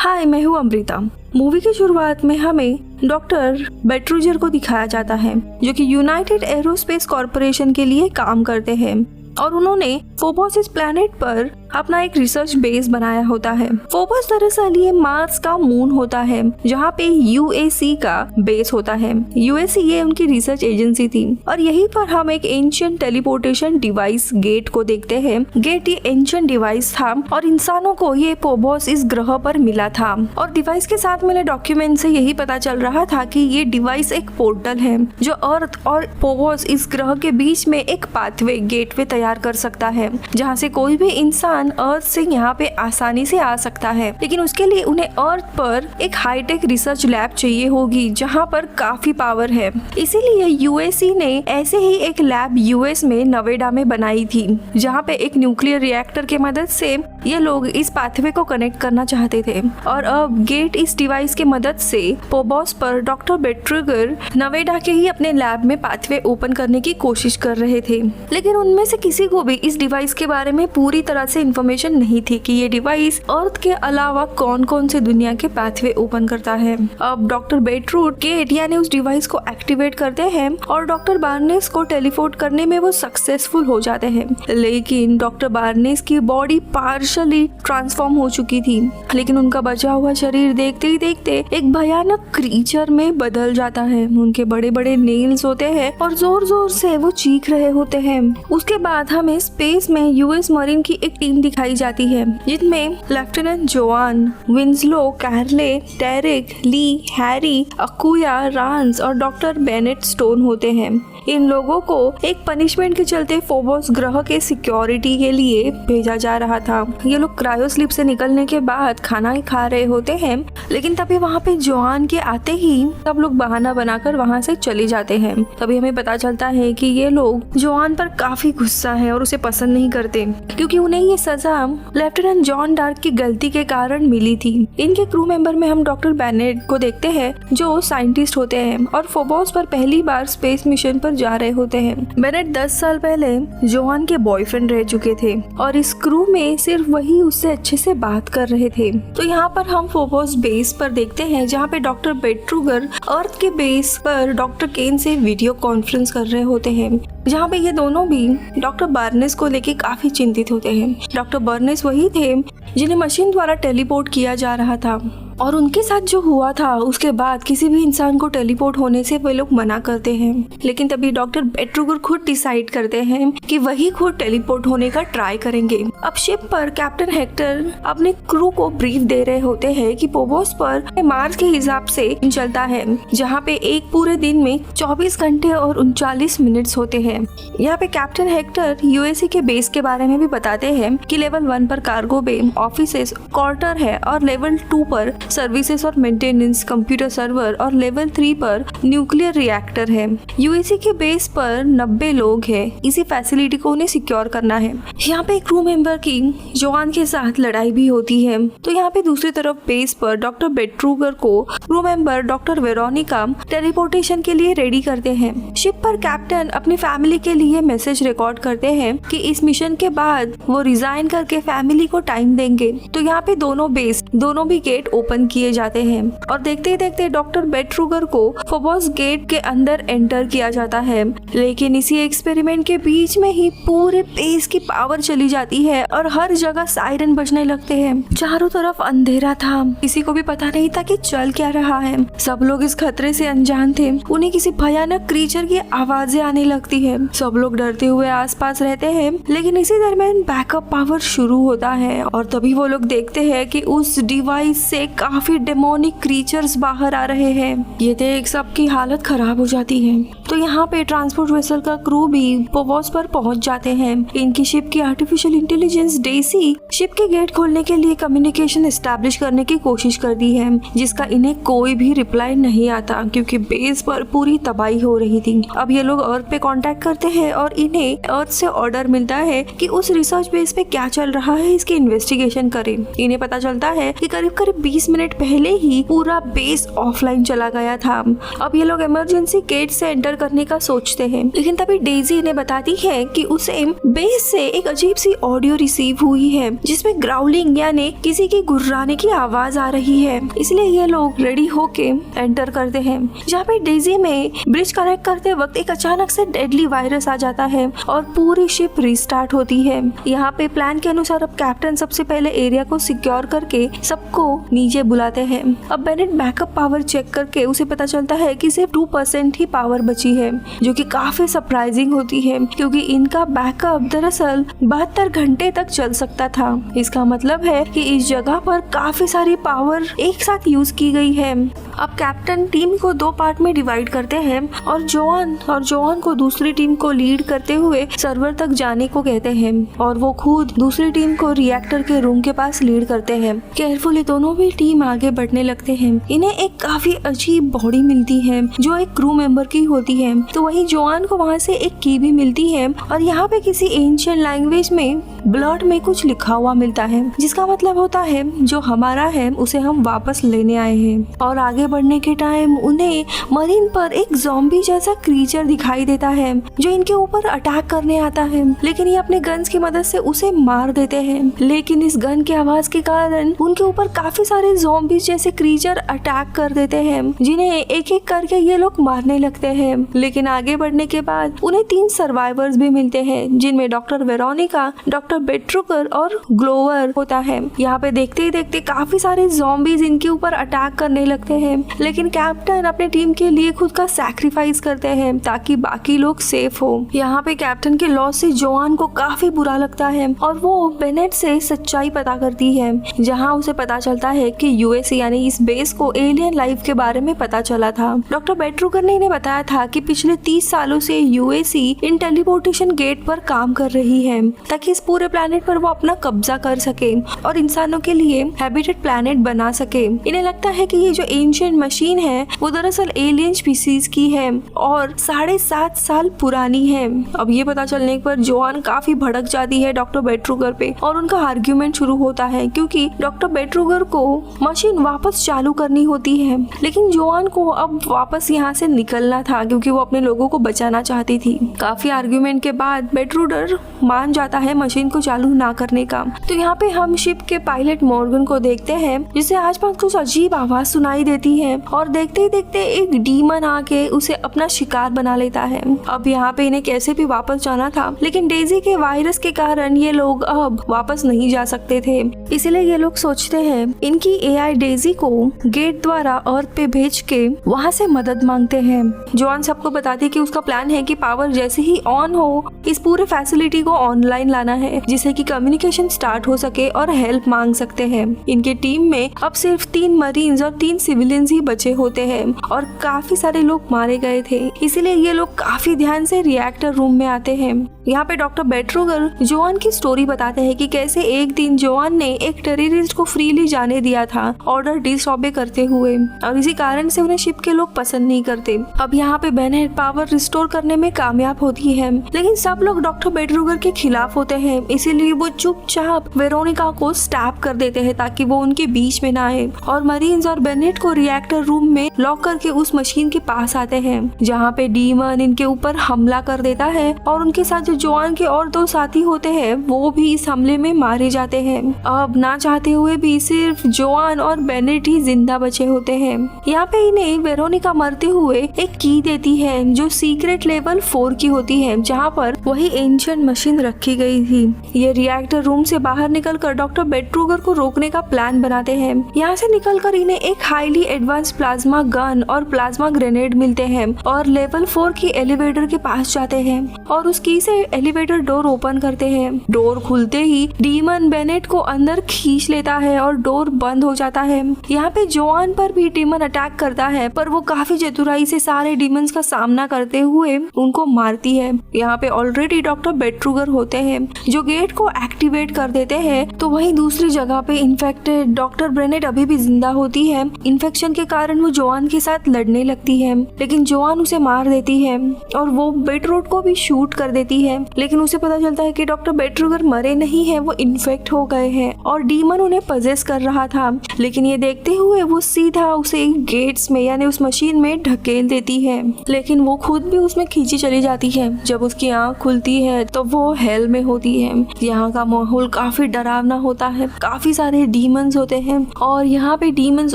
हाय, मैं हूँ अमृता। मूवी की शुरुआत में हमें डॉक्टर बेट्रूजर को दिखाया जाता है जो कि यूनाइटेड एरोस्पेस कॉर्पोरेशन के लिए काम करते हैं और उन्होंने फोबोस इस प्लेनेट पर अपना एक रिसर्च बेस बनाया होता है। फोबोस दरअसल ये मार्स का मून होता है जहाँ पे यूएसी का बेस होता है। यूएसी ये उनकी रिसर्च एजेंसी थी और यहीं पर हम एक एंशिएंट टेलीपोर्टेशन डिवाइस गेट को देखते हैं। गेट ये एंशिएंट डिवाइस था और इंसानों को ये फोबोस इस ग्रह पर मिला था और डिवाइस के साथ मिले डॉक्यूमेंट से यही पता चल रहा था कि ये डिवाइस एक पोर्टल है जो अर्थ और फोबोस इस ग्रह के बीच में एक पाथवे गेटवे तैयार कर सकता है जहाँ से कोई भी इंसान अर्थ से यहाँ पे आसानी से आ सकता है। लेकिन उसके लिए उन्हें अर्थ पर एक हाईटेक रिसर्च लैब चाहिए होगी जहाँ पर काफी पावर है। इसीलिए यूएससी ने ऐसे ही एक लैब यूएस में नवेडा में बनाई थी जहाँ पे एक न्यूक्लियर रिएक्टर के मदद से ये लोग इस पाथवे को कनेक्ट करना चाहते थे। और अब गेट इस डिवाइस के मदद से फोबोस पर डॉक्टर बेट्रूगर नवेडा के ही अपने लैब में पाथवे ओपन करने की कोशिश कर रहे थे। लेकिन उनमें से किसी को भी इस डिवाइस के बारे में पूरी तरह से इन्फॉर्मेशन नहीं थी कि ये डिवाइस अर्थ के अलावा कौन कौन से दुनिया के पाथवे ओपन करता है। अब डॉक्टर बेट्रूड गेट यानी उस डिवाइस को एक्टिवेट करते हैं और डॉक्टर बार्नेस को टेलीपोर्ट करने में वो सक्सेसफुल हो जाते हैं। लेकिन डॉक्टर बार्नेस की बॉडी पार्शली ट्रांसफॉर्म हो चुकी थी, लेकिन उनका बचा हुआ शरीर देखते ही देखते एक भयानक क्रीचर में बदल जाता है। उनके बड़े बड़े नेल्स होते हैं और जोर जोर से वो चीख रहे होते हैं। उसके बाद हमें स्पेस में यूएस मरीन की एक टीम दिखाई जाती है जिनमें लेफ्टिनेंट जोआन, विंसलो, कैरले, टेरिक, ली, हैरी, अकुया, रांस और डॉक्टर बेनेट स्टोन होते हैं। इन लोगों को एक पनिशमेंट के चलते फोबोस ग्रह के सिक्योरिटी के लिए भेजा जा रहा था। ये लोग क्रायो स्लीप से निकलने के बाद खाना खा रहे होते हैं, लेकिन तभी वहाँ पे जोआन के आते ही सब लोग बहाना बनाकर वहाँ से चले जाते हैं। तभी हमें पता चलता है कि ये लोग जोआन पर काफी गुस्सा है और उसे पसंद नहीं करते क्योंकि उन्हें ये सजा लेफ्टिनेंट जॉन डार्क की गलती के कारण मिली थी। इनके क्रू मेंबर में हम डॉक्टर बेनेट को देखते हैं जो साइंटिस्ट होते हैं और फोबोस पर पहली बार स्पेस मिशन पर जा रहे होते हैं। बेनेट 10 साल पहले जोआन के बॉयफ्रेंड रह चुके थे और इस क्रू में सिर्फ वही उससे अच्छे से बात कर रहे थे। तो यहाँ पर हम फोबोस बेस पर देखते हैं जहाँ पे डॉक्टर बेट्रूगर अर्थ के बेस पर डॉक्टर केन से वीडियो कॉन्फ्रेंस कर रहे होते हैं, जहाँ पे ये दोनों भी डॉक्टर बार्नेस को लेके काफी चिंतित होते हैं। डॉक्टर बार्नेस वही थे जिन्हें मशीन द्वारा टेलीपोर्ट किया जा रहा था और उनके साथ जो हुआ था उसके बाद किसी भी इंसान को टेलीपोर्ट होने से वे लोग मना करते हैं। लेकिन तभी डॉक्टर बेट्रूगर खुद डिसाइड करते हैं कि वही खुद टेलीपोर्ट होने का ट्राई करेंगे। अब शिप पर कैप्टन हेक्टर अपने क्रू को ब्रीफ दे रहे होते हैं कि फोबोस पर मार्स के हिसाब से चलता है जहाँ पे एक पूरे दिन में 24 घंटे और 39 मिनट्स होते हैं। यहाँ पे कैप्टन हेक्टर यूएससी के बेस के बारे में भी बताते हैं कि लेवल 1 पर कार्गो बे, ऑफिसेस, क्वार्टर है और लेवल 2 पर सर्विसेज और मेंटेनेंस, कंप्यूटर सर्वर और लेवल 3 पर न्यूक्लियर रिएक्टर है। यूएससी के बेस पर 90 लोग हैं। इसी फैसिलिटी को उन्हें सिक्योर करना है। यहाँ पे क्रू मेंबर की जोआन के साथ लड़ाई भी होती है। तो यहाँ पे दूसरी तरफ बेस पर डॉक्टर बेट्रूगर को crew member doctor Veronica teleportation के लिए रेडी करते हैं। शिप पर कैप्टन अपनी फैमिली के लिए मैसेज रिकॉर्ड करते हैं कि इस मिशन के बाद वो रिजाइन करके फैमिली को टाइम देंगे। तो यहाँ पे दोनों भी गेट ओपन किए जाते हैं और देखते ही देखते डॉक्टर बेट्रूगर को फोबोस गेट के अंदर एंटर किया जाता है। लेकिन इसी एक्सपेरिमेंट के बीच में ही पूरे बेस की पावर चली जाती है और हर जगह सायरन बजने लगते हैं। चारों तरफ अंधेरा था, किसी को भी पता नहीं था कि चल क्या रहा है। सब लोग इस खतरे से अनजान थे। उन्हें किसी भयानक क्रीचर की आवाजें आने लगती है। सब लोग डरते हुए आसपास रहते हैं। लेकिन इसी दरमियान बैकअप पावर शुरू होता है और तभी वो लोग देखते हैं कि उस डिवाइस से काफी डेमोनिक क्रीचर्स बाहर आ रहे हैं। ये देख सबकी हालत खराब हो जाती है। तो यहाँ पे ट्रांसपोर्ट वेसल का क्रू भी फोबोस पर पहुंच जाते हैं। इनकी शिप की आर्टिफिशियल इंटेलिजेंस डेसी शिप के गेट खोलने के लिए कम्युनिकेशन एस्टैब्लिश करने की कोशिश करती है, जिसका इन्हें कोई भी रिप्लाई नहीं आता क्योंकि बेस पर पूरी तबाही हो रही थी। अब ये लोग अर्थ पे कांटेक्ट करते हैं और इन्हें अर्थ से ऑर्डर मिलता है कि उस रिसर्च बेस पे क्या चल रहा है इसकी इन्वेस्टिगेशन करें। इन्हें पता चलता है कि करीब 20 मिनट पहले ही पूरा बेस ऑफलाइन चला गया था। अब ये लोग इमरजेंसी गेट से एंटर करने का सोचते हैं, लेकिन तभी डेजी इन्हें बताती है कि उसे बेस से एक अजीब सी ऑडियो रिसीव हुई है जिसमें ग्राउलिंग यानी किसी की गुर्राने की आवाज आ रही है। इसलिए ये लोग रेडी होके एंटर करते हैं, जहाँ पे डेजी में ब्रिज कनेक्ट करते वक्त एक अचानक से डेडली वायरस आ जाता है और पूरी शिप रिस्टार्ट होती है। यहाँ पे प्लान के अनुसार अब कैप्टन सबसे पहले एरिया को सिक्योर करके सबको नीचे बुलाते हैं। अब बेनेट बैकअप पावर चेक करके उसे पता चलता है कि सिर्फ 2% ही पावर बची है, जो कि काफी सरप्राइजिंग होती है क्योंकि इनका बैकअप दरअसल 72 घंटे तक चल सकता था। इसका मतलब है कि इस जगह पर काफी सारी पावर एक साथ यूज की गई है। अब कैप्टन टीम को 2 पार्ट में डिवाइड करते हैं और जोआन को दूसरी टीम को लीड करते हुए सर्वर तक जाने को कहते हैं और वो खुद दूसरी टीम को रिएक्टर के रूम के पास लीड करते हैं। केयरफुली दोनों भी टीम आगे बढ़ने लगते हैं। इन्हें एक काफी अजीब बॉडी मिलती है जो एक क्रू मेंबर की होती है, तो वहीं जोआन को वहाँ से एक की भी मिलती है और यहाँ पे किसी एंशिएंट लैंग्वेज में ब्लड में कुछ लिखा हुआ मिलता है, जिसका मतलब होता है जो हमारा है उसे हम वापस लेने आए हैं। और आगे बढ़ने के टाइम उन्हें मरीन पर एक ज़ॉम्बी जैसा क्रीचर दिखाई देता है जो इनके ऊपर अटैक करने आता है, लेकिन ये अपने गन्स की मदद से उसे मार देते हैं। लेकिन इस गन की आवाज के कारण उनके ऊपर काफी सारे ज़ॉम्बी जैसे क्रीचर अटैक कर देते हैं, जिन्हें एक एक करके ये लोग मारने लगते हैं। लेकिन आगे बढ़ने के बाद उन्हें 3 सर्वाइवर्स भी मिलते हैं, जिनमें डॉक्टर वेरोनिका, डॉक्टर बेट्रुगर और ग्लोवर होता है। यहाँ पे देखते ही देखते काफी सारे ज़ॉम्बीज इनके ऊपर अटैक करने लगते हैं, लेकिन कैप्टन अपने टीम के लिए खुद का सैक्रिफाइस करते हैं ताकि बाकी लोग सेफ हो। यहाँ पे कैप्टन के लॉस से जोआन को काफी बुरा लगता है और वो बेनेट से सच्चाई पता करती है, जहाँ उसे पता चलता है कि यूएसए यानी इस बेस को एलियन लाइफ के बारे में पता चला था। डॉक्टर बेट्रुगर ने इन्हें बताया था कि पिछले 30 सालों से यूएसए इन टेलीपोर्टेशन गेट पर काम कर रही है ताकि इस पूरे प्लैनेट पर वो अपना कब्जा कर सके और इंसानों के लिए हैबिटेट प्लैनेट बना सके। इन्हें लगता है कि ये जो एंशिएंट मशीन है वो दरअसल एलियन स्पीसीज की है और 7.5 साल पुरानी है। अब ये पता चलने पर जोआन काफी भड़क जाती है डॉक्टर बेट्रुगर पे और उनका आर्ग्यूमेंट शुरू होता है क्योंकि डॉक्टर बेट्रुगर को मशीन वापस चालू करनी होती है, लेकिन जोआन को अब वापस यहाँ से निकलना था क्योंकि वो अपने लोगों को बचाना चाहती थी। काफी आर्ग्यूमेंट के बाद बेट्रुगर मान जाता है मशीन को चालू ना करने का। तो यहाँ पे हम शिप के पायलट मॉर्गन को देखते हैं जिसे आसपास कुछ अजीब आवाज सुनाई देती है और देखते ही देखते एक डीमन आके उसे अपना शिकार बना लेता है। अब यहाँ पे इन्हें कैसे भी वापस जाना था, लेकिन डेजी के वायरस के कारण ये लोग अब वापस नहीं जा सकते थे। इसलिए ये लोग सोचते हैं इनकी एआई डेजी को गेट द्वारा अर्थ पे भेज के वहाँ से मदद मांगते हैं। जोआन सबको बताती है कि उसका प्लान है कि पावर जैसे ही ऑन हो इस पूरे फैसिलिटी को ऑनलाइन लाना है जिससे कि कम्युनिकेशन स्टार्ट हो सके और हेल्प मांग सकते हैं। इनके टीम में अब सिर्फ 3 मरीन्स और 3 सिविलियंस ही बचे होते हैं और काफी सारे लोग मारे गए थे, इसीलिए ये लोग काफी ध्यान से रिएक्टर रूम में आते हैं। यहाँ पे डॉक्टर बेट्रुगर जोआन की स्टोरी बताते हैं कि कैसे एक दिन जोआन ने एक टेररिस्ट को फ्रीली जाने दिया था ऑर्डर डिसऑबे करते हुए और इसी कारण से उन्हें शिप के लोग पसंद नहीं करते। अब यहाँ पे बेनेट पावर रिस्टोर करने में कामयाब होती है, लेकिन सब लोग डॉक्टर बेट्रुगर के खिलाफ होते हैं, इसीलिए वो चुपचाप वेरोनिका को स्टैप कर देते हैं ताकि वो उनके बीच में ना आए और मरीन्स और बेनेट को रिएक्टर रूम में लॉक करके उस मशीन के पास आते हैं जहाँ पे डीमन इनके ऊपर हमला कर देता है और उनके साथ जो जोआन के और 2 साथी होते हैं वो भी इस हमले में मारे जाते हैं। अब ना चाहते हुए भी सिर्फ जोआन और बेनेट ही जिंदा बचे होते हैं। यहाँ पे इन्हें वेरोनिका मरते हुए एक की देती है जो सीक्रेट लेवल 4 की होती है जहाँ पर वही एंशिएंट मशीन रखी गई थी। ये रिएक्टर रूम से बाहर निकलकर डॉक्टर बेट्रुगर को रोकने का प्लान बनाते हैं। यहाँ से निकलकर इन्हें एक हाईली एडवांस प्लाज्मा गन और प्लाज्मा ग्रेनेड मिलते हैं और लेवल 4 की एलिवेटर के पास जाते हैं और उस की से एलिवेटर डोर ओपन करते हैं। डोर खुलते ही डीमन बेनेट को अंदर खींच लेता है और डोर बंद हो जाता है। यहाँ पे जोआन पर भी डीमन अटैक करता है पर वो काफी चतुराई से सारे डीमंस का सामना करते हुए उनको मारती है। यहाँ पे ऑलरेडी डॉक्टर बेट्रुगर होते हैं जो गेट को एक्टिवेट कर देते हैं, तो वहीं दूसरी जगह पे इन्फेक्टेड डॉक्टर बेनेट अभी भी जिंदा होती है। इन्फेक्शन के कारण वो जोआन के साथ लड़ने लगती है, लेकिन जोआन उसे मार देती है और वो बेटरूट को भी शूट कर देती है, लेकिन उसे पता चलता है कि डॉक्टर बेट्रुगर मरे नहीं है, वो इन्फेक्ट हो गए हैं और डीमन उन्हें पजेस कर रहा था। लेकिन ये देखते हुए वो सीधा उसे गेट्स में यानी उस मशीन में ढकेल देती है, लेकिन वो खुद भी उसमें खींची चली जाती है। जब उसकी आंख खुलती है तो वो हेल में होती है। यहाँ का माहौल काफी डरावना होता है, काफी सारे डीमंस होते हैं और यहाँ पे डीमंस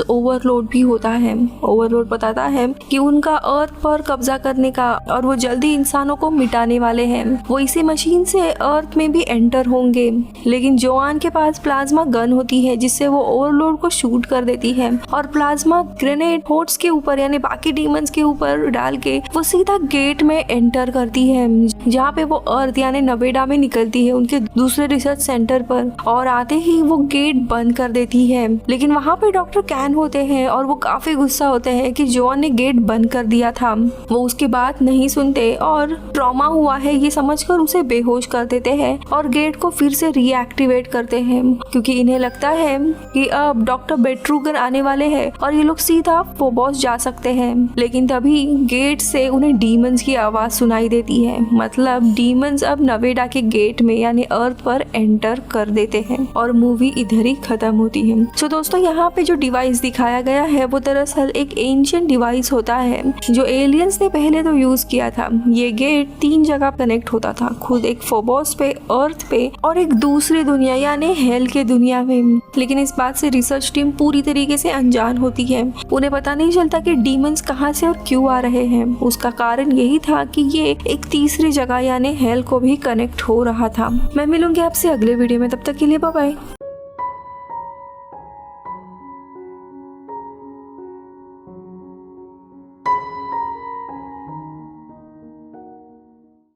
ओवरलोड भी होता है। ओवरलोड बताता है कि उनका अर्थ पर कब्जा करने का और वो जल्दी इंसानों को मिटाने वाले हैं। वो इसी मशीन से अर्थ में भी एंटर होंगे, लेकिन जोआन के पास प्लाज्मा गन होती है जिससे वो ओवरलोड को शूट कर देती है और प्लाज्मा ग्रेनेड होट्स के ऊपर यानी बाकी डीमंस के ऊपर डाल के वो सीधा गेट में एंटर करती है, जहाँ पे वो अर्थ यानी नवेडा में निकलती है उनके दूसरे रिसर्च सेंटर पर, और आते ही वो गेट बंद कर देती है। लेकिन वहाँ पे डॉक्टर कैन होते हैं और वो काफी गुस्सा होते हैं कि जॉन ने गेट बंद कर दिया था। वो उसकी बात नहीं सुनते और ट्रॉमा हुआ है ये समझकर उसे बेहोश कर देते हैं और गेट को फिर से रीएक्टिवेट करते हैं, क्योंकि इन्हें लगता है कि अब डॉक्टर बेट्रूगर आने वाले हैं और ये लोग सीधा फोबॉस जा सकते हैं। लेकिन तभी गेट से उन्हें डीमंस की आवाज सुनाई देती है, मतलब डीमंस अब नवेडा के गेट में यानी अर्थ पर एंटर कर देते हैं और मूवी इधर ही खत्म होती है। तो दोस्तों यहाँ पे जो डिवाइस दिखाया गया है वो दरअसल एक एंशिएंट डिवाइस होता है जो एलियंस ने पहले तो यूज किया था। ये गेट 3 जगह कनेक्ट होता था, खुद एक फोबॉस पे, अर्थ पे और एक दूसरी दुनिया यानी हेल के दुनिया में। लेकिन इस बात से रिसर्च टीम पूरी तरीके से अनजान होती है। उन्हें पता नहीं चलता कि डीमंस कहाँ से और क्यों आ रहे हैं। उसका कारण यही था कि ये एक तीसरी जगह यानी हेल को भी कनेक्ट हो रहा था। मैं मिलूंगी आपसे अगले वीडियो में, तब तक के लिए बाय बाय।